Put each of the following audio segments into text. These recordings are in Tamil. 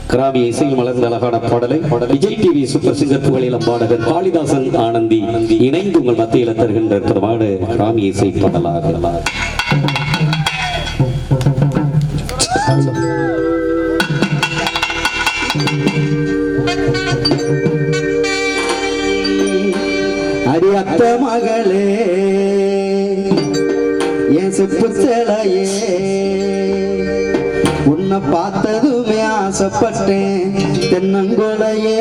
கிராமிய இசையில் மலர்ந்த அழகான பாடலை விஜய் டிவி சூப்பர் சிங்கர் புகழிலம் பாடகர் காளிதாசன் ஆனந்தி இணைந்து உங்கள் மத்தியில் தருகின்ற பிரமாட கிராமிய இசை பாடலாக அடியத்த மகளே என் செப்பு சேலையே உன்னை பார்த்ததுமே ஆசைப்பட்டேன் தென்னங்கொலையே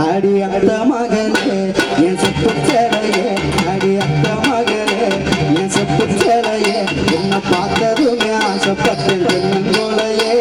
அடி அத்த மகளே என் செப்பு சேலையே அடி அத்த மகளே என் செப்பு சேலையே உன்னை பார்த்ததுமே ஆசைப்பட்டேன் தென்னங்கொலையே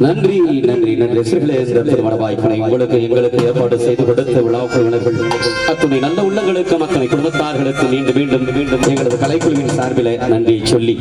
நன்றி நன்றி நன்றி திருமண வாய்ப்பினை உங்களுக்கு எங்களுக்கு ஏற்பாடு செய்து கொடுத்த விழா குழுவினர்கள் அத்துணை நல்ல உள்ளங்களுக்கு மக்களை குடும்பத்தார்களுக்கு மீண்டும் மீண்டும் மீண்டும் எங்களது கலைக்குழுவின் சார்பில் நன்றி சொல்லி